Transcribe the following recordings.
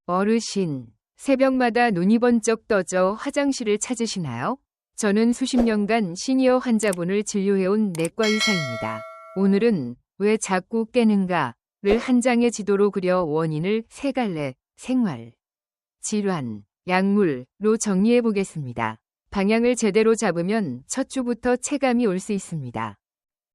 어르신, 새벽마다 눈이 번쩍 떠져 화장실을 찾으시나요? 저는 수십 년간 시니어 환자분을 진료해온 내과 의사입니다. 오늘은 왜 자꾸 깨는가를 한 장의 지도로 그려 원인을 세 갈래, 생활, 질환, 약물로 정리해 보겠습니다. 방향을 제대로 잡으면 첫 주부터 체감이 올 수 있습니다.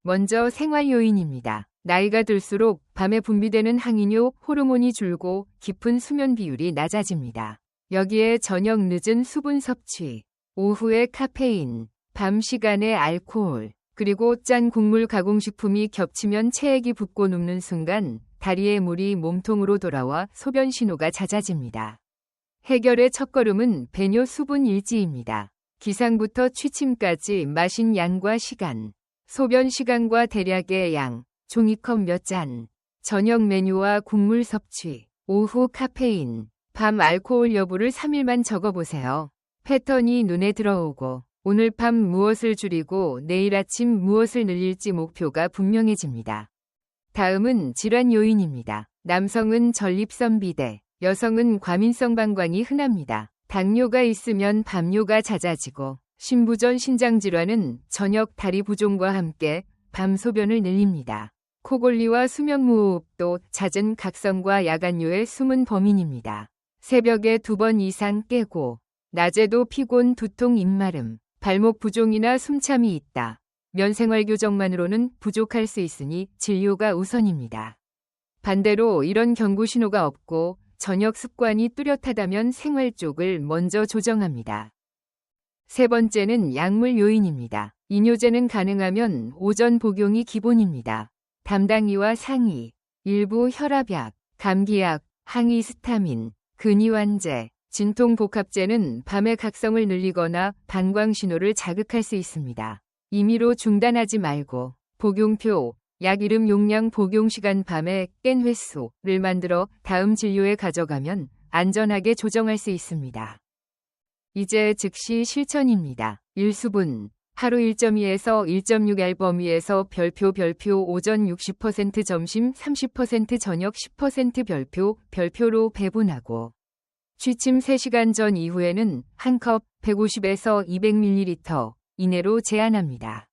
먼저 생활 요인입니다. 나이가 들수록 밤에 분비되는 항이뇨 호르몬이 줄고 깊은 수면 비율이 낮아집니다. 여기에 저녁 늦은 수분 섭취, 오후에 카페인, 밤 시간에 알코올, 그리고 짠 국물 가공식품이 겹치면 체액이 붓고 눕는 순간 다리에 물이 몸통으로 돌아와 소변 신호가 잦아집니다. 해결의 첫걸음은 배뇨 수분 일지입니다. 기상부터 취침까지 마신 양과 시간, 소변 시간과 대략의 양, 종이컵 몇 잔, 저녁 메뉴와 국물 섭취, 오후 카페인, 밤 알코올 여부를 3일만 적어보세요. 패턴이 눈에 들어오고 오늘 밤 무엇을 줄이고 내일 아침 무엇을 늘릴지 목표가 분명해집니다. 다음은 질환 요인입니다. 남성은 전립선 비대, 여성은 과민성 방광이 흔합니다. 당뇨가 있으면 밤뇨가 잦아지고 신부전 신장질환은 저녁 다리 부종과 함께 밤 소변을 늘립니다. 코골리와 수면무호흡도 잦은 각성과 야간뇨의 숨은 범인입니다. 새벽에 2번 이상 깨고 낮에도 피곤, 두통, 입마름, 발목 부종이나 숨참이 있다. 면 생활 교정만으로는 부족할 수 있으니 진료가 우선입니다. 반대로 이런 경고 신호가 없고 저녁 습관이 뚜렷하다면 생활 쪽을 먼저 조정합니다. 세 번째는 약물 요인입니다. 이뇨제는 가능하면 오전 복용이 기본입니다. 담당이와 상의, 일부 혈압약, 감기약, 항히스타민, 근이완제, 진통복합제는 밤의 각성을 늘리거나 방광 신호를 자극할 수 있습니다. 임의로 중단하지 말고 복용표, 약 이름 용량 복용 시간 밤에 깬 횟수를 만들어 다음 진료에 가져가면 안전하게 조정할 수 있습니다. 이제 즉시 실천입니다. 일수분, 하루 1.2에서 1.6L 범위에서 별표 오전 60% 점심 30% 저녁 10% 별표로 배분하고 취침 3시간 전 이후에는 한 컵 150에서 200ml 이내로 제한합니다.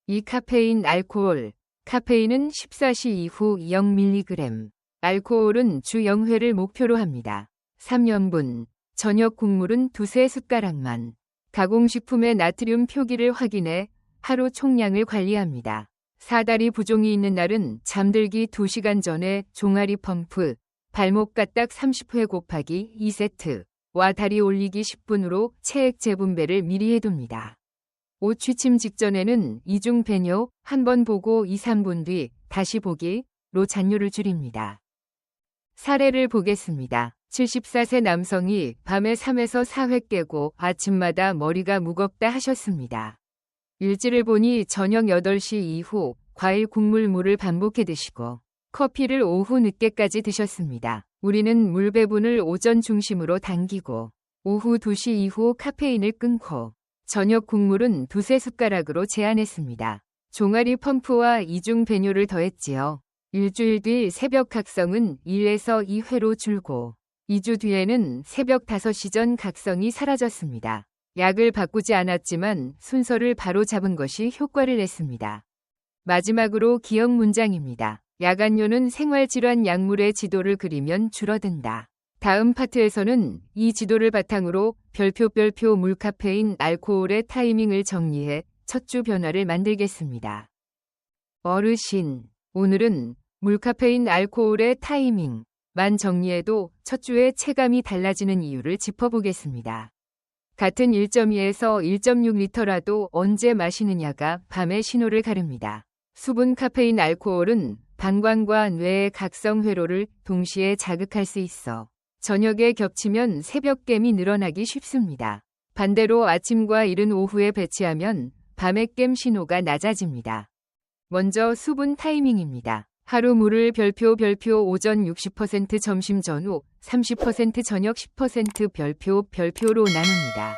이 카페인, 알코올, 카페인은 14시 이후 0mg, 알코올은 주 0회를 목표로 합니다. 3년분, 저녁 국물은 2-3숟가락만. 가공식품의 나트륨 표기를 확인해 하루 총량을 관리합니다. 사다리 부종이 있는 날은 잠들기 2시간 전에 종아리 펌프, 발목 까딱 30회 곱하기 2세트와 다리 올리기 10분으로 체액 재분배를 미리 해둡니다. 옷 취침 직전에는 이중 배뇨, 한 번 보고 2-3분 뒤 다시 보기로 잔뇨를 줄입니다. 사례를 보겠습니다. 74세 남성이 밤에 3에서 4회 깨고 아침마다 머리가 무겁다 하셨습니다. 일지를 보니 저녁 8시 이후 과일, 국물, 물을 반복해 드시고 커피를 오후 늦게까지 드셨습니다. 우리는 물 배분을 오전 중심으로 당기고 오후 2시 이후 카페인을 끊고 저녁 국물은 2-3숟가락으로 제한했습니다. 종아리 펌프와 이중 배뇨를 더했지요. 일주일 뒤 새벽 각성은 1에서 2회로 줄고 2주 뒤에는 새벽 5시 전 각성이 사라졌습니다. 약을 바꾸지 않았지만 순서를 바로 잡은 것이 효과를 냈습니다. 마지막으로 기억 문장입니다. 야간뇨는 생활질환 약물의 지도를 그리면 줄어든다. 다음 파트에서는 이 지도를 바탕으로 별표 물, 카페인, 알코올의 타이밍을 정리해 첫 주 변화를 만들겠습니다. 어르신, 오늘은 물, 카페인, 알코올의 타이밍만 정리해도 첫 주에 체감이 달라지는 이유를 짚어보겠습니다. 같은 1.2에서 1.6리터라도 언제 마시느냐가 밤의 신호를 가릅니다. 수분, 카페인, 알코올은 방광과 뇌의 각성 회로를 동시에 자극할 수 있어 저녁에 겹치면 새벽깸이 늘어나기 쉽습니다. 반대로 아침과 이른 오후에 배치하면 밤의 깸 신호가 낮아집니다. 먼저 수분 타이밍입니다. 하루 물을 별표 오전 60% 점심 전후 30% 저녁 10% 별표로 나눕니다.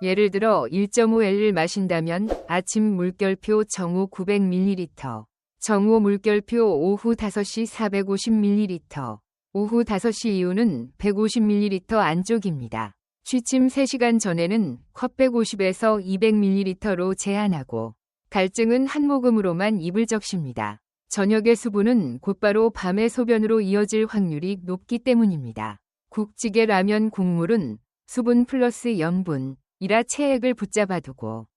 예를 들어 1.5L을 마신다면 아침 물결표 정오 900ml, 정오 물결표 오후 5시 450ml, 오후 5시 이후는 150ml 안쪽입니다. 취침 3시간 전에는 컵 150에서 200ml로 제한하고 갈증은 한 모금으로만 입을 적십니다. 저녁의 수분은 곧바로 밤의 소변으로 이어질 확률이 높기 때문입니다. 국찌개 라면 국물은 수분 플러스 염분이라 체액을 붙잡아두고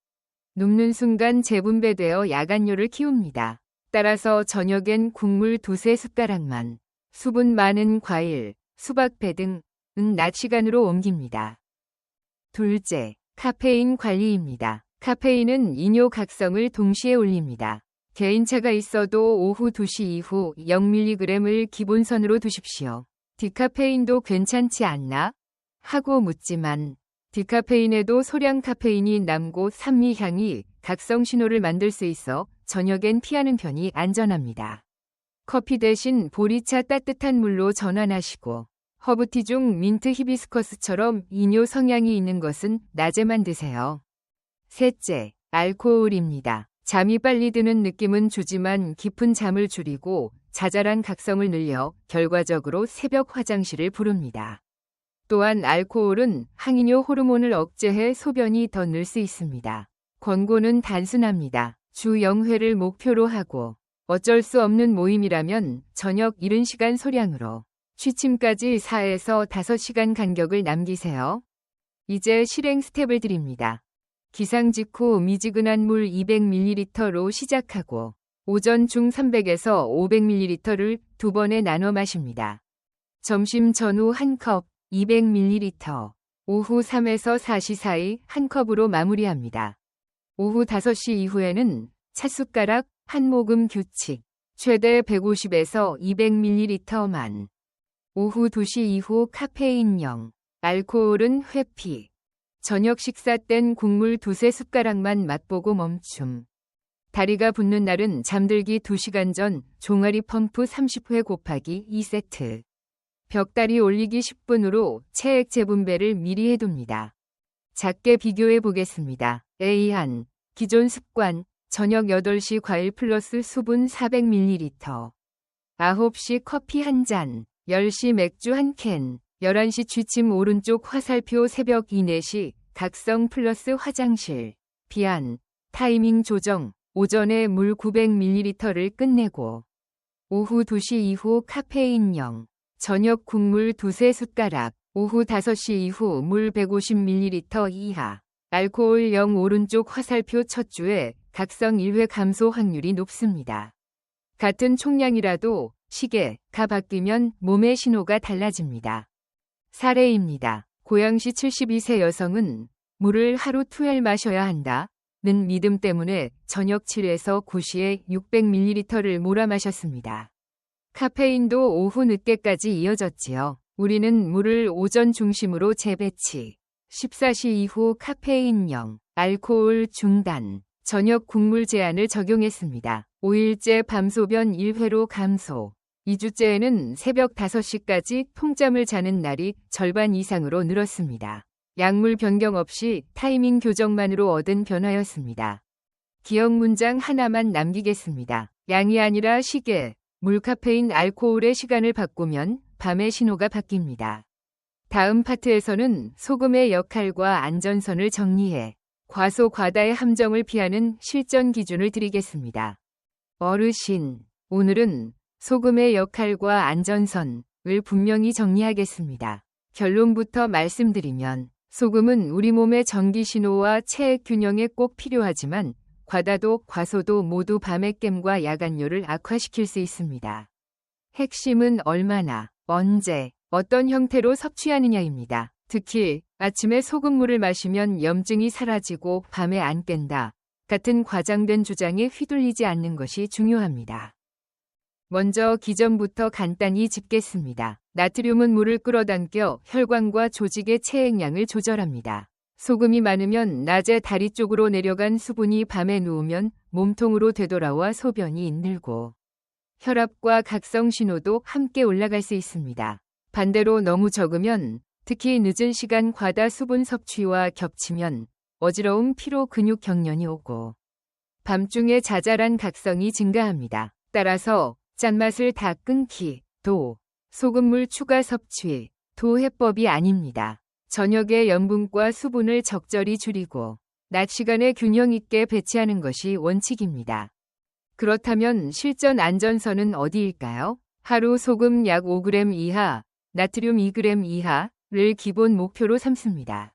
눕는 순간 재분배되어 야간뇨를 키웁니다. 따라서 저녁엔 국물 2~3 숟가락만, 수분 많은 과일, 수박배 등은 낮 시간으로 옮깁니다. 둘째, 카페인 관리입니다. 카페인은 이뇨 각성을 동시에 올립니다. 개인차가 있어도 오후 2시 이후 0mg을 기본선으로 두십시오. 디카페인도 괜찮지 않나? 하고 묻지만 디카페인에도 소량 카페인이 남고 산미향이 각성 신호를 만들 수 있어 저녁엔 피하는 편이 안전합니다. 커피 대신 보리차 따뜻한 물로 전환하시고 허브티 중 민트 히비스커스처럼 이뇨 성향이 있는 것은 낮에만 드세요. 셋째, 알코올입니다. 잠이 빨리 드는 느낌은 주지만 깊은 잠을 줄이고 자잘한 각성을 늘려 결과적으로 새벽 화장실을 부릅니다. 또한 알코올은 항이뇨 호르몬을 억제해 소변이 더 늘 수 있습니다. 권고는 단순합니다. 주 0회를 목표로 하고 어쩔 수 없는 모임이라면 저녁 이른 시간 소량으로 취침까지 4에서 5시간 간격을 남기세요. 이제 실행 스텝을 드립니다. 기상 직후 미지근한 물 200ml로 시작하고 오전 중 300에서 500ml를 2번에 나눠 마십니다. 점심 전후 1컵 200ml, 오후 3에서 4시 사이 1컵으로 마무리합니다. 오후 5시 이후에는 찻숟가락 1모금 규칙, 최대 150에서 200ml만. 오후 2시 이후 카페인 0, 알코올은 회피. 저녁 식사 땐 국물 2~3 숟가락만 맛보고 멈춤. 다리가 붓는 날은 잠들기 2시간 전 종아리 펌프 30회 곱하기 2세트. 벽다리 올리기 10분으로 체액 재분배를 미리 해둡니다. 작게 비교해 보겠습니다. A1. 기존 습관. 저녁 8시 과일 플러스 수분 400ml. 9시 커피 1잔. 10시 맥주 1캔. 11시 취침 오른쪽 화살표 새벽 2~4시 각성 플러스 화장실. 비안. 타이밍 조정. 오전에 물 900ml를 끝내고 오후 2시 이후 카페인 0. 저녁 국물 2~3 숟가락. 오후 5시 이후 물 150ml 이하. 알코올 0 오른쪽 화살표 첫 주에 각성 1회 감소 확률이 높습니다. 같은 총량이라도 시계가 바뀌면 몸의 신호가 달라집니다. 사례입니다. 고양시 72세 여성은 물을 하루 2회 마셔야 한다는 믿음 때문에 저녁 7에서 9시에 600ml를 몰아 마셨습니다. 카페인도 오후 늦게까지 이어졌지요. 우리는 물을 오전 중심으로 재배치. 14시 이후 카페인 0, 알코올 중단. 저녁 국물 제한을 적용했습니다. 5일째 밤소변 1회로 감소. 2주째에는 새벽 5시까지 통잠을 자는 날이 절반 이상으로 늘었습니다. 약물 변경 없이 타이밍 교정만으로 얻은 변화였습니다. 기억 문장 하나만 남기겠습니다. 양이 아니라 시계, 물 카페인 알코올의 시간을 바꾸면 밤의 신호가 바뀝니다. 다음 파트에서는 소금의 역할과 안전선을 정리해 과소 과다의 함정을 피하는 실전 기준을 드리겠습니다. 어르신, 오늘은 소금의 역할과 안전선을 분명히 정리하겠습니다. 결론부터 말씀드리면 소금은 우리 몸의 전기 신호와 체액 균형에 꼭 필요하지만 과다도 과소도 모두 밤의 깸과 야간뇨를 악화시킬 수 있습니다. 핵심은 얼마나, 언제, 어떤 형태로 섭취하느냐입니다. 특히 아침에 소금물을 마시면 염증이 사라지고 밤에 안 깬다 같은 과장된 주장에 휘둘리지 않는 것이 중요합니다. 먼저 기전부터 간단히 짚겠습니다. 나트륨은 물을 끌어당겨 혈관과 조직의 체액량을 조절합니다. 소금이 많으면 낮에 다리 쪽으로 내려간 수분이 밤에 누우면 몸통으로 되돌아와 소변이 늘고 혈압과 각성 신호도 함께 올라갈 수 있습니다. 반대로 너무 적으면 특히 늦은 시간 과다 수분 섭취와 겹치면 어지러움, 피로, 근육 경련이 오고 밤중에 자잘한 각성이 증가합니다. 따라서 짠맛을 다 끊기, 도, 소금물 추가 섭취, 도해법이 아닙니다. 저녁에 염분과 수분을 적절히 줄이고 낮 시간에 균형 있게 배치하는 것이 원칙입니다. 그렇다면 실전 안전선은 어디일까요? 하루 소금 약 5g 이하, 나트륨 2g 이하를 기본 목표로 삼습니다.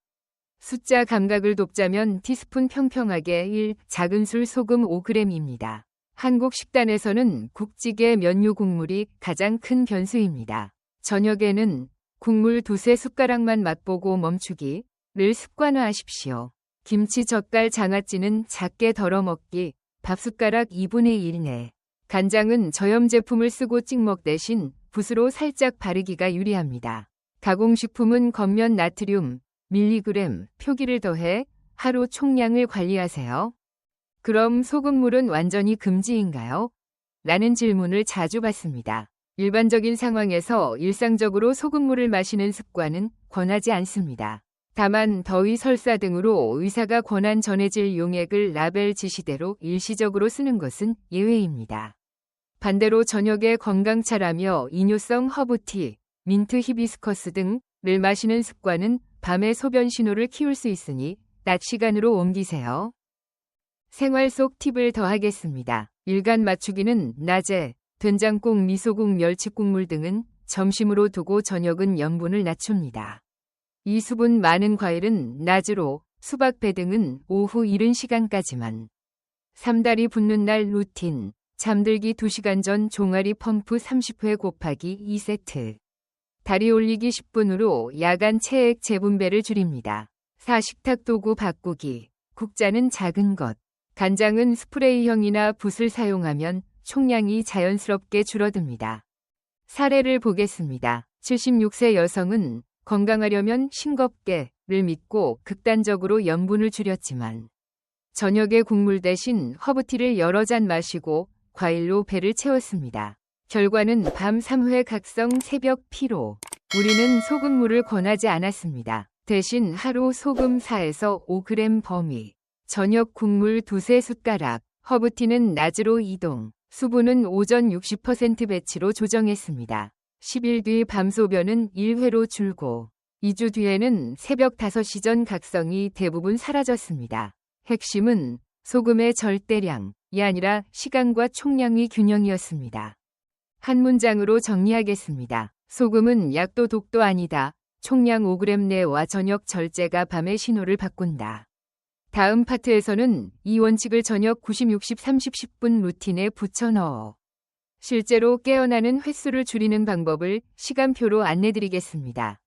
숫자 감각을 돕자면 티스푼 평평하게 1, 작은 술 소금 5g입니다. 한국 식단에서는 국찌개 면류 국물이 가장 큰 변수입니다. 저녁에는 국물 두세 숟가락만 맛보고 멈추기를 습관화하십시오. 김치 젓갈 장아찌는 작게 덜어 먹기, 밥숟가락 2분의 1 내. 간장은 저염 제품을 쓰고 찍먹 대신 붓으로 살짝 바르기가 유리합니다. 가공식품은 겉면 나트륨, 밀리그램, 표기를 더해 하루 총량을 관리하세요. 그럼 소금물은 완전히 금지인가요? 라는 질문을 자주 받습니다. 일반적인 상황에서 일상적으로 소금물을 마시는 습관은 권하지 않습니다. 다만 더위 설사 등으로 의사가 권한 전해질 용액을 라벨 지시대로 일시적으로 쓰는 것은 예외입니다. 반대로 저녁에 건강차라며 이뇨성 허브티, 민트 히비스커스 등을 마시는 습관은 밤에 소변 신호를 키울 수 있으니 낮 시간으로 옮기세요. 생활 속 팁을 더하겠습니다. 일간 맞추기는 낮에 된장국, 미소국, 멸치국물 등은 점심으로 두고 저녁은 염분을 낮춥니다. 이 수분 많은 과일은 낮으로, 수박, 배 등은 오후 이른 시간까지만. 삼다리 붓는 날 루틴, 잠들기 2시간 전 종아리 펌프 30회 곱하기 2세트. 다리 올리기 10분으로 야간 체액 재분배를 줄입니다. 4. 식탁 도구 바꾸기, 국자는 작은 것. 간장은 스프레이형이나 붓을 사용하면 총량이 자연스럽게 줄어듭니다. 사례를 보겠습니다. 76세 여성은 건강하려면 싱겁게를 믿고 극단적으로 염분을 줄였지만 저녁에 국물 대신 허브티를 여러 잔 마시고 과일로 배를 채웠습니다. 결과는 밤 3회 각성, 새벽 피로. 우리는 소금물을 권하지 않았습니다. 대신 하루 소금 4에서 5g 범위, 저녁 국물 두세 숟가락, 허브티는 낮으로 이동, 수분은 오전 60% 배치로 조정했습니다. 10일 뒤 밤 소변은 1회로 줄고 2주 뒤에는 새벽 5시 전 각성이 대부분 사라졌습니다. 핵심은 소금의 절대량이 아니라 시간과 총량의 균형이었습니다. 한 문장으로 정리하겠습니다. 소금은 약도 독도 아니다. 총량 5g 내와 저녁 절제가 밤의 신호를 바꾼다. 다음 파트에서는 이 원칙을 저녁 90, 60, 30, 10분 루틴에 붙여 넣어 실제로 깨어나는 횟수를 줄이는 방법을 시간표로 안내드리겠습니다.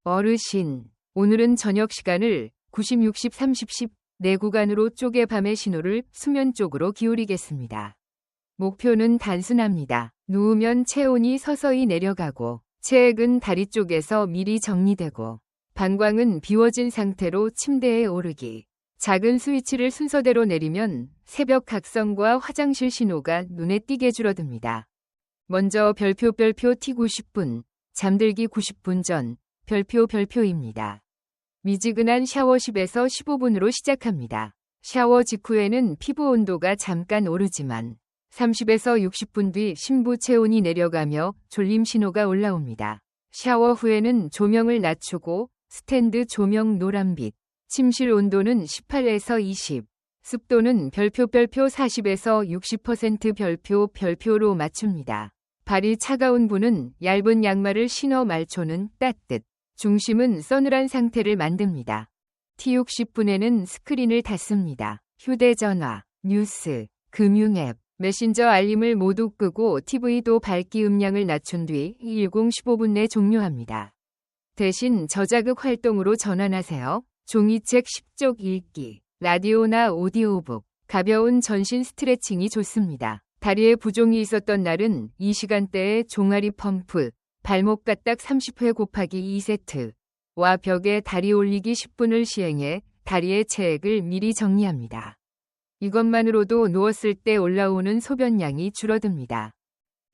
어르신, 오늘은 저녁 시간을 90, 60, 30, 10 네 구간으로 쪼개 밤의 신호를 수면 쪽으로 기울이겠습니다. 목표는 단순합니다. 누우면 체온이 서서히 내려가고 체액은 다리 쪽에서 미리 정리되고 방광은 비워진 상태로 침대에 오르기. 작은 스위치를 순서대로 내리면 새벽 각성과 화장실 신호가 눈에 띄게 줄어듭니다. 먼저 별표 T90분, 잠들기 90분 전, 별표입니다. 미지근한 샤워 10에서 15분으로 시작합니다. 샤워 직후에는 피부 온도가 잠깐 오르지만 30에서 60분 뒤 심부 체온이 내려가며 졸림 신호가 올라옵니다. 샤워 후에는 조명을 낮추고 스탠드 조명 노란빛, 침실 온도는 18에서 20, 습도는 별표 40에서 60% 별표로 맞춥니다. 발이 차가운 분은 얇은 양말을 신어 말초는 따뜻, 중심은 서늘한 상태를 만듭니다. T60분에는 스크린을 닫습니다. 휴대전화, 뉴스, 금융앱, 메신저 알림을 모두 끄고 TV도 밝기 음량을 낮춘 뒤 10-15분 내 종료합니다. 대신 저자극 활동으로 전환하세요. 종이책 10쪽 읽기, 라디오나 오디오북, 가벼운 전신 스트레칭이 좋습니다. 다리에 부종이 있었던 날은 이 시간대에 종아리 펌프, 발목 까딱 30회 곱하기 2세트와 벽에 다리 올리기 10분을 시행해 다리의 체액을 미리 정리합니다. 이것만으로도 누웠을 때 올라오는 소변량이 줄어듭니다.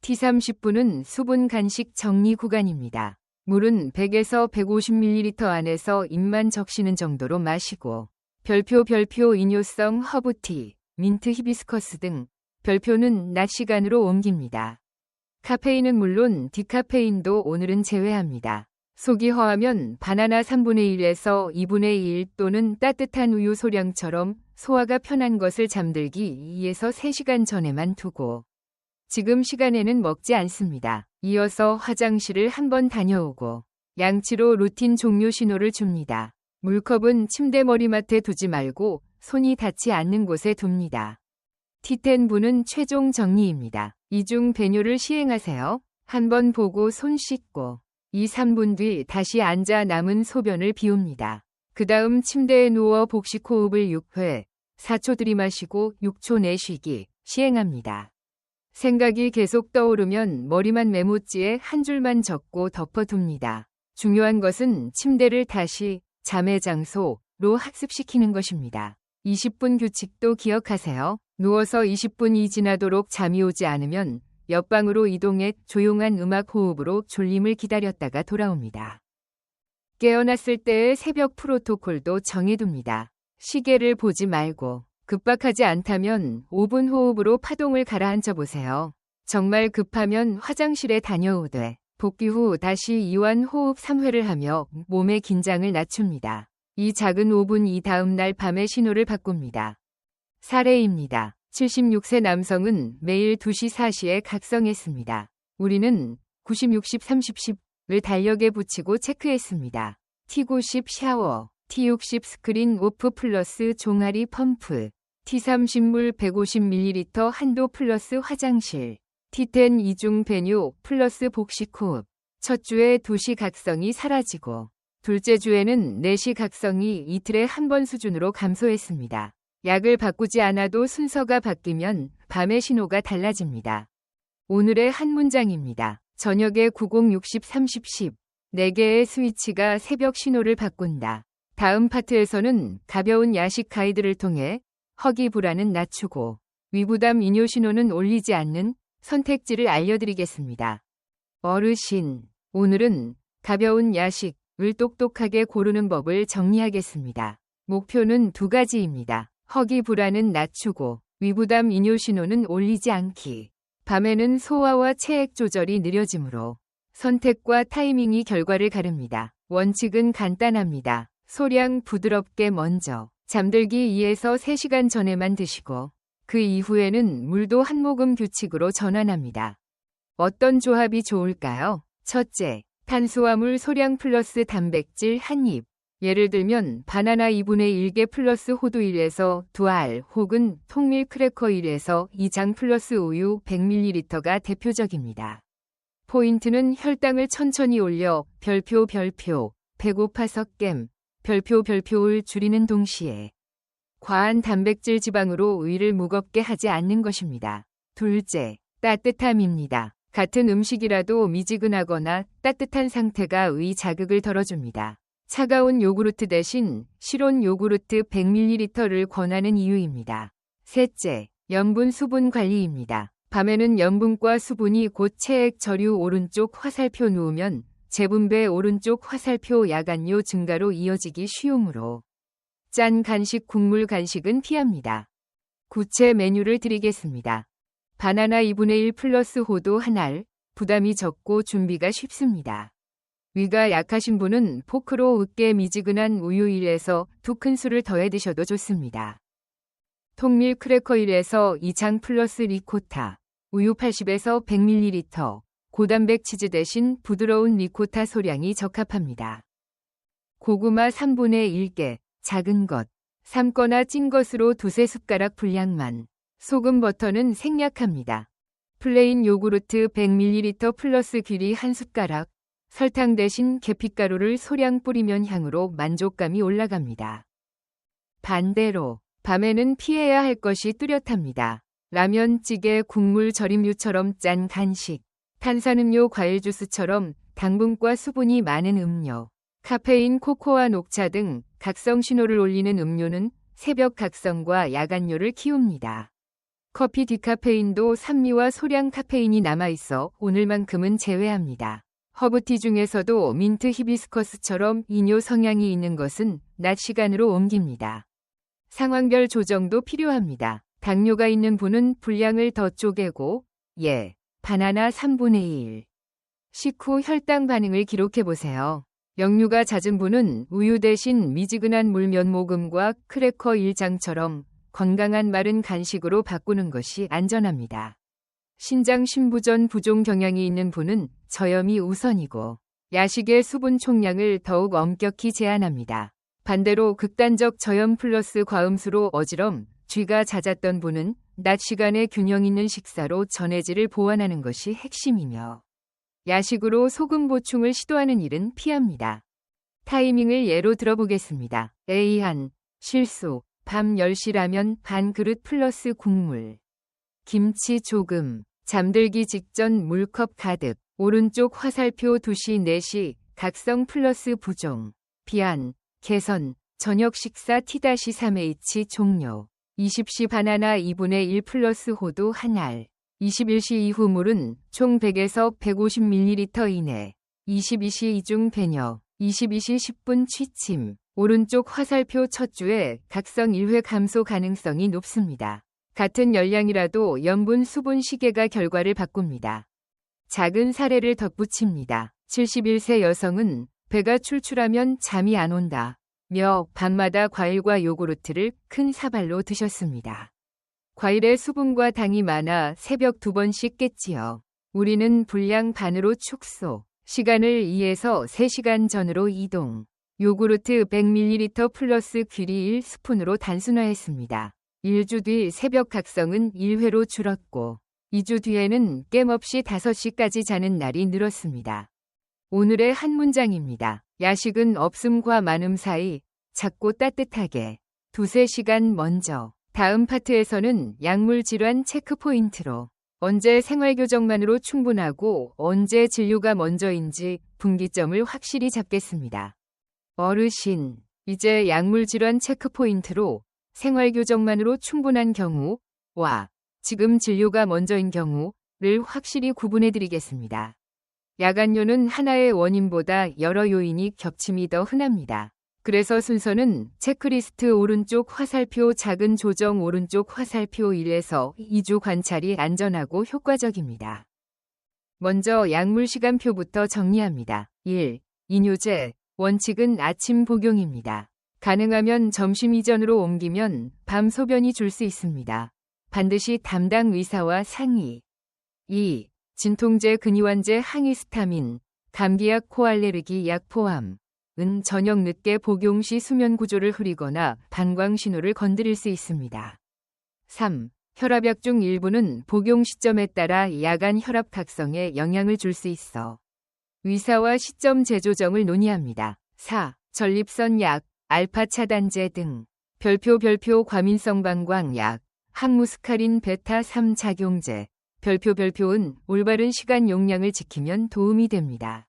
T30분은 수분 간식 정리 구간입니다. 물은 100에서 150ml 안에서 입만 적시는 정도로 마시고 별표 이뇨성 허브티, 민트 히비스커스 등 별표는 낮 시간으로 옮깁니다. 카페인은 물론 디카페인도 오늘은 제외합니다. 속이 허하면 바나나 3분의 1에서 2분의 1 또는 따뜻한 우유 소량처럼 소화가 편한 것을 잠들기 2에서 3시간 전에만 두고 지금 시간에는 먹지 않습니다. 이어서 화장실을 한번 다녀오고 양치로 루틴 종료 신호를 줍니다. 물컵은 침대 머리맡에 두지 말고 손이 닿지 않는 곳에 둡니다. T10 분은 최종 정리입니다. 이중 배뇨를 시행하세요. 한번 보고 손 씻고 2-3분 뒤 다시 앉아 남은 소변을 비웁니다. 그 다음 침대에 누워 복식 호흡을 6회, 4초 들이마시고 6초 내쉬기 시행합니다. 생각이 계속 떠오르면 머리만 메모지에 한 줄만 적고 덮어둡니다. 중요한 것은 침대를 다시 잠의 장소로 학습시키는 것입니다. 20분 규칙도 기억하세요. 누워서 20분이 지나도록 잠이 오지 않으면 옆방으로 이동해 조용한 음악 호흡으로 졸림을 기다렸다가 돌아옵니다. 깨어났을 때의 새벽 프로토콜도 정해둡니다. 시계를 보지 말고 급박하지 않다면 5분 호흡으로 파동을 가라앉혀 보세요. 정말 급하면 화장실에 다녀오되 복귀 후 다시 이완 호흡 3회를 하며 몸의 긴장을 낮춥니다. 이 작은 5분이 다음 날 밤의 신호를 바꿉니다. 사례입니다. 76세 남성은 매일 2시 4시에 각성했습니다. 우리는 90, 60, 30, 10을 달력에 붙이고 체크했습니다. T90 샤워, T60 스크린 오프 플러스 종아리 펌프, T30 물 150ml 한도 플러스 화장실, T10 이중 배뇨 플러스 복식 호흡. 첫 주에 2시 각성이 사라지고 둘째 주에는 4시 각성이 이틀에 한 번 수준으로 감소했습니다. 약을 바꾸지 않아도 순서가 바뀌면 밤의 신호가 달라집니다. 오늘의 한 문장입니다. 저녁에 90, 60, 30, 10. 4개의 스위치가 새벽 신호를 바꾼다. 다음 파트에서는 가벼운 야식 가이드를 통해 허기 불안은 낮추고 위부담 이뇨 신호는 올리지 않는 선택지를 알려드리겠습니다. 어르신, 오늘은 가벼운 야식을 똑똑하게 고르는 법을 정리하겠습니다. 목표는 2가지입니다. 허기 불안은 낮추고 위부담 이뇨 신호는 올리지 않기. 밤에는 소화와 체액 조절이 느려지므로 선택과 타이밍이 결과를 가릅니다. 원칙은 간단합니다. 소량 부드럽게 먼저 잠들기 2에서 3시간 전에만 드시고 그 이후에는 물도 한 모금 규칙으로 전환합니다. 어떤 조합이 좋을까요? 첫째, 탄수화물 소량 플러스 단백질 한 입. 예를 들면 바나나 2분의 1개 플러스 호두 1에서 2알 혹은 통밀 크래커 1에서 2장 플러스 우유 100ml가 대표적입니다. 포인트는 혈당을 천천히 올려 별표 배고파서 깸 별표를 줄이는 동시에 과한 단백질 지방으로 위를 무겁게 하지 않는 것입니다. 둘째, 따뜻함입니다. 같은 음식이라도 미지근하거나 따뜻한 상태가 의 자극을 덜어줍니다. 차가운 요구르트 대신 실온 요구르트 100ml를 권하는 이유입니다. 셋째, 염분 수분 관리입니다. 밤에는 염분과 수분이 곧 체액 저류 오른쪽 화살표 누우면 재분배 오른쪽 화살표 야간요 증가로 이어지기 쉬우므로 짠 간식 국물 간식은 피합니다. 구체 메뉴를 드리겠습니다. 바나나 2분의 1 플러스 호두 1알, 부담이 적고 준비가 쉽습니다. 위가 약하신 분은 포크로 으깨 미지근한 우유 1에서 2큰술을 더해 드셔도 좋습니다. 통밀 크래커 1에서 2장 플러스 리코타, 우유 80에서 100ml, 고단백 치즈 대신 부드러운 리코타 소량이 적합합니다. 고구마 3분의 1개, 작은 것, 삶거나 찐 것으로 2-3숟가락 분량만, 소금 버터는 생략합니다. 플레인 요구르트 100ml 플러스 귀리 1숟가락, 설탕 대신 계피가루를 소량 뿌리면 향으로 만족감이 올라갑니다. 반대로 밤에는 피해야 할 것이 뚜렷합니다. 라면, 찌개, 국물, 절임류처럼 짠 간식, 탄산음료, 과일 주스처럼 당분과 수분이 많은 음료, 카페인, 코코아, 녹차 등 각성 신호를 올리는 음료는 새벽 각성과 야간뇨를 키웁니다. 커피 디카페인도 산미와 소량 카페인이 남아있어 오늘만큼은 제외합니다. 허브티 중에서도 민트 히비스커스처럼 이뇨 성향이 있는 것은 낮 시간으로 옮깁니다. 상황별 조정도 필요합니다. 당뇨가 있는 분은 분량을 더 쪼개고 바나나 3분의 1. 식후 혈당 반응을 기록해보세요. 역류가 잦은 분은 우유 대신 미지근한 물 몇 모금과 크래커 1장처럼 건강한 마른 간식으로 바꾸는 것이 안전합니다. 신장 신부전 부종 경향이 있는 분은 저염이 우선이고 야식의 수분 총량을 더욱 엄격히 제한합니다. 반대로 극단적 저염 플러스 과음수로 어지럼, 쥐가 잦았던 분은 낮 시간에 균형 있는 식사로 전해질을 보완하는 것이 핵심이며 야식으로 소금 보충을 시도하는 일은 피합니다. 타이밍을 예로 들어보겠습니다. A1. 실수. 밤 10시 라면 반 그릇 플러스 국물. 김치 조금. 잠들기 직전 물컵 가득. 오른쪽 화살표 2시 4시 각성 플러스 부종. 비안. 개선. 저녁 식사 T-3H 종료. 20시 바나나 2분의 1 플러스 호두 한 알. 21시 이후 물은 총 100에서 150ml 이내. 22시 이중 배녀. 22시 10분 취침. 오른쪽 화살표 첫 주에 각성 1회 감소 가능성이 높습니다. 같은 열량이라도 염분 수분 시계가 결과를 바꿉니다. 작은 사례를 덧붙입니다. 71세 여성은 배가 출출하면 잠이 안 온다 며 밤마다 과일과 요구르트를 큰 사발로 드셨습니다. 과일에 수분과 당이 많아 새벽 2번씩 깼지요. 우리는 분량 반으로 축소. 시간을 2에서 3시간 전으로 이동. 요구르트 100ml 플러스 귀리 1스푼으로 단순화했습니다. 1주 뒤 새벽 각성은 1회로 줄었고 2주 뒤에는 깸 없이 5시까지 자는 날이 늘었습니다. 오늘의 한 문장입니다. 야식은 없음과 많음 사이 작고 따뜻하게 2-3시간 먼저. 다음 파트에서는 약물 질환 체크 포인트로 언제 생활교정만으로 충분하고 언제 진료가 먼저인지 분기점을 확실히 잡겠습니다. 어르신, 이제 약물 질환 체크 포인트로 생활교정만으로 충분한 경우와 지금 진료가 먼저인 경우를 확실히 구분해 드리겠습니다. 야간뇨는 하나의 원인보다 여러 요인이 겹침이 더 흔합니다. 그래서 순서는 체크리스트 오른쪽 화살표 작은 조정 오른쪽 화살표 1에서 2주 관찰이 안전하고 효과적입니다. 먼저 약물 시간표부터 정리합니다. 1. 이뇨제. 원칙은 아침 복용입니다. 가능하면 점심 이전으로 옮기면 밤 소변이 줄 수 있습니다. 반드시 담당 의사와 상의. 2. 진통제 근이완제 항히스타민, 감기약 코알레르기 약 포함. 은 저녁 늦게 복용 시 수면 구조를 흐리거나 방광 신호를 건드릴 수 있습니다. 3. 혈압약 중 일부는 복용 시점에 따라 야간 혈압 각성에 영향을 줄 수 있어 의사와 시점 재조정을 논의합니다. 4. 전립선 약, 알파 차단제 등 별표 과민성 방광약, 항무스카린 베타3 작용제, 별표은 올바른 시간 용량을 지키면 도움이 됩니다.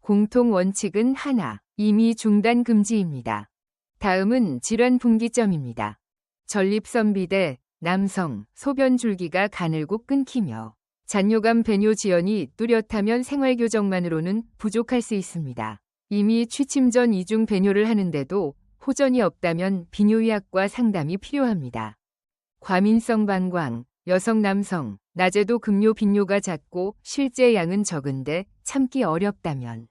공통 원칙은 하나. 이미 중단 금지입니다. 다음은 질환 분기점입니다. 전립선 비대, 남성, 소변 줄기가 가늘고 끊기며 잔뇨감 배뇨 지연이 뚜렷하면 생활교정만으로는 부족할 수 있습니다. 이미 취침 전 이중 배뇨를 하는데도 호전이 없다면 비뇨의학과 상담이 필요합니다. 과민성 방광, 여성 남성, 낮에도 급뇨 빈뇨가 잦고 실제 양은 적은데 참기 어렵다면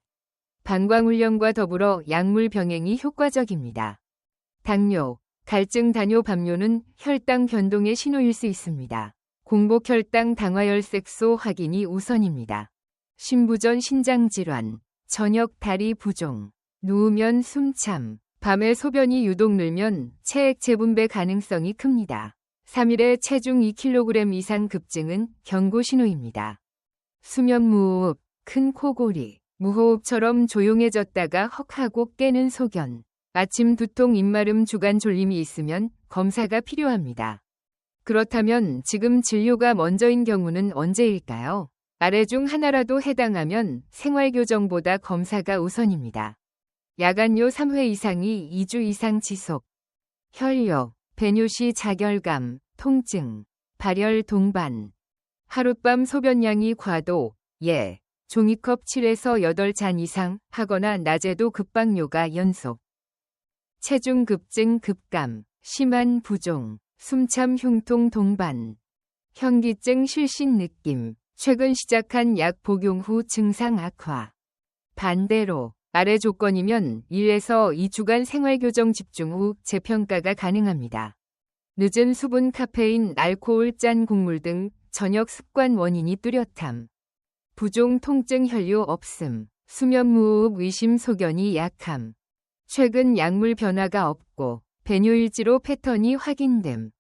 방광훈련과 더불어 약물 병행이 효과적입니다. 당뇨, 갈증 다뇨 밤뇨는 혈당 변동의 신호일 수 있습니다. 공복 혈당 당화혈색소 확인이 우선입니다. 신부전 신장질환, 저녁 다리 부종, 누우면 숨참, 밤에 소변이 유독 늘면 체액 재분배 가능성이 큽니다. 3일에 체중 2kg 이상 급증은 경고 신호입니다. 수면 무호흡, 큰 코골이, 무호흡처럼 조용해졌다가 헉하고 깨는 소견, 아침 두통 입마름 주간 졸림이 있으면 검사가 필요합니다. 그렇다면 지금 진료가 먼저인 경우는 언제일까요? 아래 중 하나라도 해당하면 생활교정보다 검사가 우선입니다. 야간뇨 3회 이상이 2주 이상 지속, 혈뇨, 배뇨 시 자결감, 통증, 발열 동반, 하룻밤 소변량이 과도, 종이컵 7에서 8잔 이상 하거나 낮에도 급박뇨가 연속, 체중 급증 급감, 심한 부종, 숨참 흉통 동반, 현기증 실신 느낌, 최근 시작한 약 복용 후 증상 악화. 반대로 아래 조건이면 1에서 2주간 생활교정 집중 후 재평가가 가능합니다. 늦은 수분, 카페인, 알코올, 짠 국물 등 저녁 습관 원인이 뚜렷함. 부종, 통증, 혈류 없음. 수면 무호흡, 의심, 소견이 약함. 최근 약물 변화가 없고 배뇨일지로 패턴이 확인됨.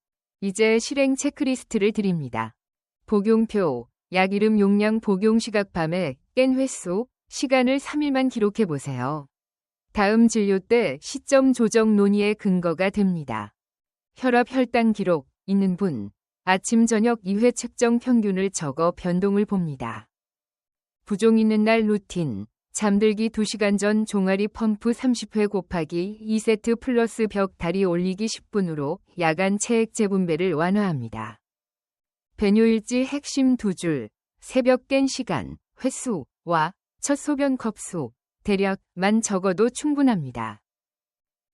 이제 실행 체크리스트를 드립니다. 복용표, 약 이름, 용량, 복용 시각, 밤에 깬 횟수, 시간을 3일만 기록해보세요. 다음 진료 때 시점 조정 논의의 근거가 됩니다. 혈압, 혈당 기록 있는 분, 아침 저녁 2회 측정 평균을 적어 변동을 봅니다. 부종 있는 날 루틴, 잠들기 2시간 전 종아리 펌프 30회 곱하기 2세트 플러스 벽 다리 올리기 10분으로 야간 체액 재분배를 완화합니다. 배뇨일지 핵심 2줄, 새벽 깬 시간, 횟수와 첫 소변 컵수, 대략만 적어도 충분합니다.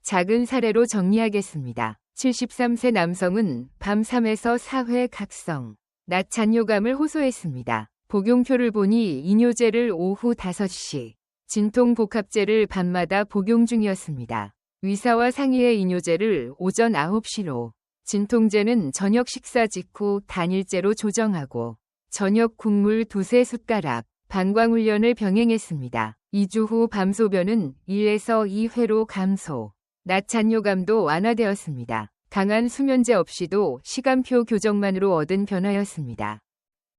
작은 사례로 정리하겠습니다. 73세 남성은 밤 3에서 4회 각성, 낮 잔뇨감을 호소했습니다. 복용표를 보니 이뇨제를 오후 5시, 진통복합제를 밤마다 복용 중이었습니다. 의사와 상의해 이뇨제를 오전 9시로, 진통제는 저녁 식사 직후 단일제로 조정하고 저녁 국물 2-3숟가락, 방광훈련을 병행했습니다. 2주 후 밤 소변은 1에서 2회로 감소, 낮 잔뇨감도 완화되었습니다. 강한 수면제 없이도 시간표 교정만으로 얻은 변화였습니다.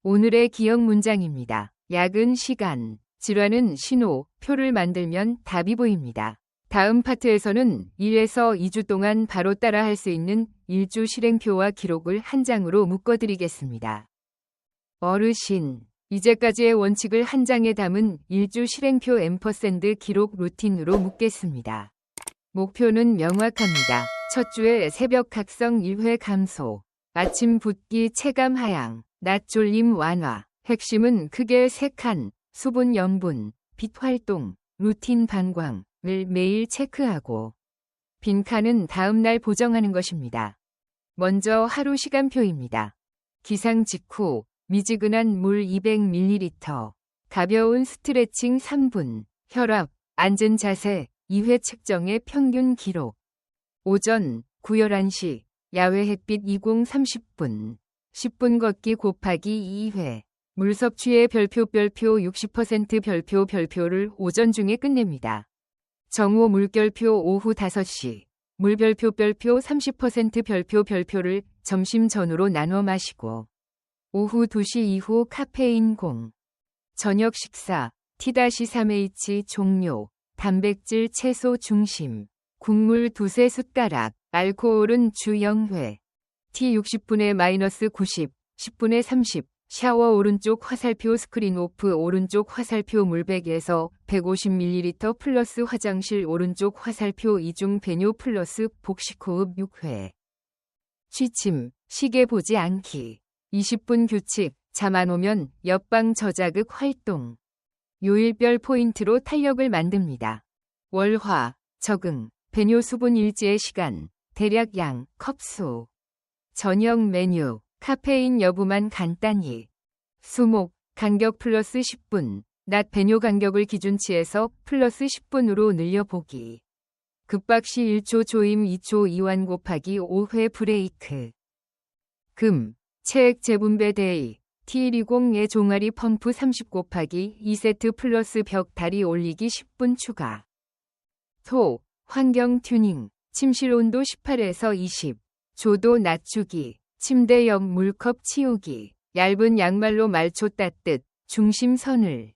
오늘의 기억 문장입니다. 약은 시간, 질환은 신호, 표를 만들면 답이 보입니다. 다음 파트에서는 1에서 2주 동안 바로 따라 할 수 있는 1주 실행표와 기록을 한 장으로 묶어드리겠습니다. 어르신, 이제까지의 원칙을 한 장에 담은 1주 실행표 앰퍼샌드 기록 루틴으로 묶겠습니다. 목표는 명확합니다. 첫 주에 새벽 각성 1회 감소, 아침 붓기 체감 하향, 낮 졸림 완화. 핵심은 크게 3칸, 수분 염분, 빛 활동, 루틴 방광을 매일 체크하고 빈칸은 다음날 보정하는 것입니다. 먼저 하루 시간표입니다. 기상 직후 미지근한 물 200ml, 가벼운 스트레칭 3분, 혈압, 앉은 자세 2회 측정의 평균 기록. 오전 9-11시, 야외 햇빛 20-30분, 10분 걷기 곱하기 2회, 물 섭취의 별표 60% 별표를 오전 중에 끝냅니다. 정오 물결표 오후 5시, 물 별표 30% 별표를 점심 전후로 나눠 마시고 오후 2시 이후 카페인 0. 저녁 식사 T-3H 종료, 단백질 채소 중심, 국물 2-3숟가락, 알코올은 주 0회, T 60분에 -90, 10분에 30, 샤워 오른쪽 화살표 스크린 오프 오른쪽 화살표 물백에서 150ml 플러스 화장실 오른쪽 화살표 이중 배뇨 플러스 복식 호흡 6회. 취침, 시계 보지 않기. 20분 규칙, 잠 안 오면 옆방 저자극 활동. 요일별 포인트로 탄력을 만듭니다. 월화, 적응, 배뇨 수분 일지의 시간, 대략 양, 컵수. 저녁 메뉴, 카페인 여부만 간단히. 수목, 간격 플러스 10분, 낮 배뇨 간격을 기준치에서 플러스 10분으로 늘려보기. 급박 시 1초 조임 2초 이완 곱하기 5회 브레이크. 금, 체액 재분배 데이, T120의 종아리 펌프 30 곱하기 2세트 플러스 벽 다리 올리기 10분 추가. 토, 환경 튜닝, 침실 온도 18에서 20, 조도 낮추기, 침대 옆 물컵 치우기, 얇은 양말로 말초 따뜻, 중심선을.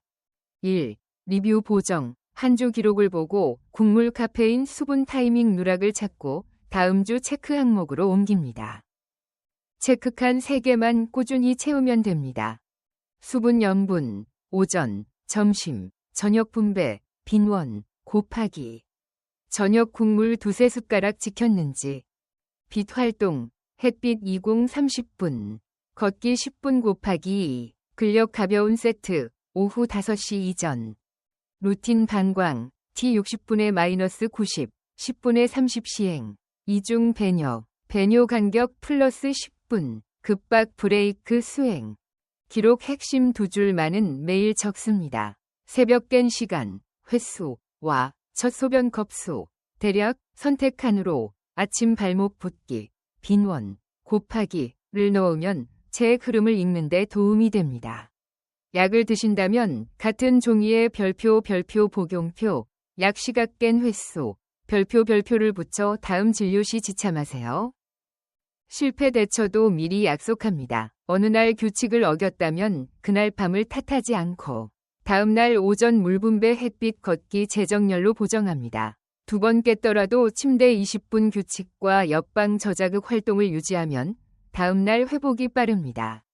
1. 리뷰 보정, 한 주 기록을 보고 국물 카페인 수분 타이밍 누락을 찾고 다음 주 체크 항목으로 옮깁니다. 체크칸 3개만 꾸준히 채우면 됩니다. 수분 염분, 오전, 점심, 저녁 분배, 빈원, 곱하기. 저녁 국물 2-3숟가락 지켰는지. 빛 활동, 햇빛 20-30분, 걷기 10분 곱하기 2, 근력 가벼운 세트, 오후 5시 이전. 루틴 방광, T 60분에 -90, 10분에 30 시행. 이중 배뇨, 배뇨 간격 플러스 10분, 급박 브레이크 수행. 기록 핵심 2줄만은 매일 적습니다. 새벽 깬 시간, 횟수와 첫 소변 컵수, 대략 선택칸으로 아침 발목 붓기, 빈원, 곱하기를 넣으면 체액 흐름을 읽는 데 도움이 됩니다. 약을 드신다면 같은 종이에 별표 복용표, 약 시각 깬 횟수, 별표를 붙여 다음 진료 시 지참하세요. 실패 대처도 미리 약속합니다. 어느 날 규칙을 어겼다면 그날 밤을 탓하지 않고 다음 날 오전 물분배 햇빛 걷기 재정렬로 보정합니다. 2번 깼더라도 침대 20분 규칙과 옆방 저자극 활동을 유지하면 다음 날 회복이 빠릅니다.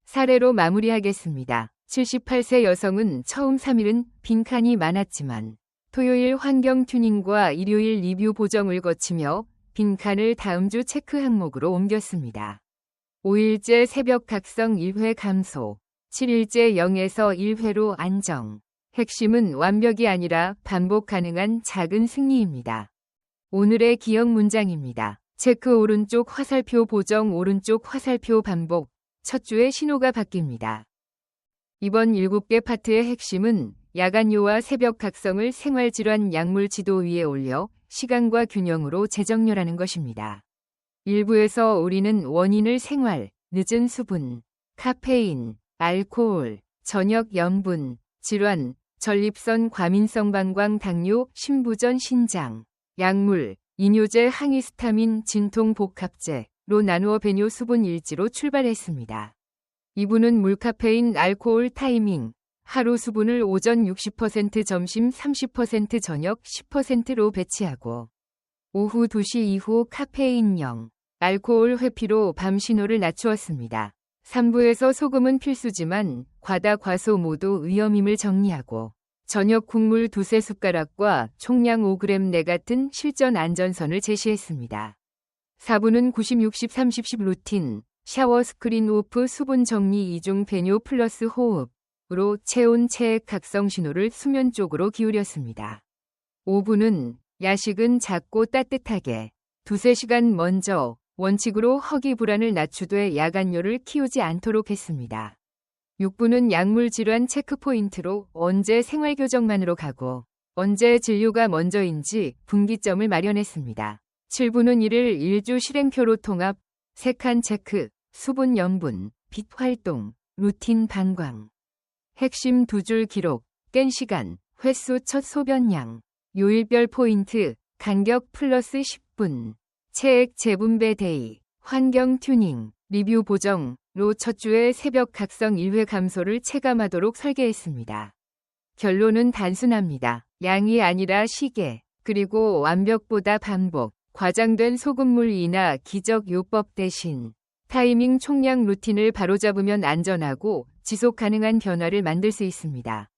사례로 마무리하겠습니다. 78세 여성은 처음 3일은 빈칸이 많았지만 토요일 환경 튜닝과 일요일 리뷰 보정을 거치며 빈칸을 다음 주 체크 항목으로 옮겼습니다. 5일째 새벽 각성 1회 감소, 7일째 0에서 1회로 안정. 핵심은 완벽이 아니라 반복 가능한 작은 승리입니다. 오늘의 기억 문장입니다. 체크 오른쪽 화살표 보정 오른쪽 화살표 반복. 첫 주에 신호가 바뀝니다. 이번 7개 파트의 핵심은 야간요와 새벽 각성을 생활질환 약물 지도 위에 올려 시간과 균형으로 재정렬하는 것입니다. 일부에서 우리는 원인을 생활, 늦은 수분, 카페인, 알코올, 저녁 염분, 질환, 전립선 과민성 방광 당뇨, 신부전 신장, 약물, 이뇨제 항히스타민 진통 복합제로 나누어 배뇨 수분 일지로 출발했습니다. 2부는 물카페인 알코올 타이밍, 하루 수분을 오전 60% 점심 30% 저녁 10%로 배치하고 오후 2시 이후 카페인 0, 알코올 회피로 밤 신호를 낮추었습니다. 3부에서 소금은 필수지만 과다 과소 모두 위험임을 정리하고 저녁 국물 2-3숟가락과 총량 5g 내 같은 실전 안전선을 제시했습니다. 4부는 90-60-30-10 루틴, 샤워 스크린 오프 수분 정리 2중 배뇨 플러스 호흡으로 체온 체액 각성 신호를 수면 쪽으로 기울였습니다. 5부는 야식은 작고 따뜻하게 2-3시간 먼저 원칙으로 허기 불안을 낮추되 야간요를 키우지 않도록 했습니다. 6부는 약물 질환 체크포인트로 언제 생활교정만으로 가고 언제 진료가 먼저인지 분기점을 마련했습니다. 7부는 이를 1주 실행표로 통합, 3칸 체크, 수분 염분, 빛 활동, 루틴 방광. 핵심 2줄 기록, 깬 시간, 횟수 첫 소변량, 요일별 포인트, 간격 플러스 10분, 체액 재분배 데이, 환경 튜닝, 리뷰 보정로 첫 주에 새벽 각성 1회 감소를 체감하도록 설계했습니다. 결론은 단순합니다. 양이 아니라 시계, 그리고 완벽보다 반복, 과장된 소금물이나 기적 요법 대신 타이밍 총량 루틴을 바로잡으면 안전하고 지속 가능한 변화를 만들 수 있습니다.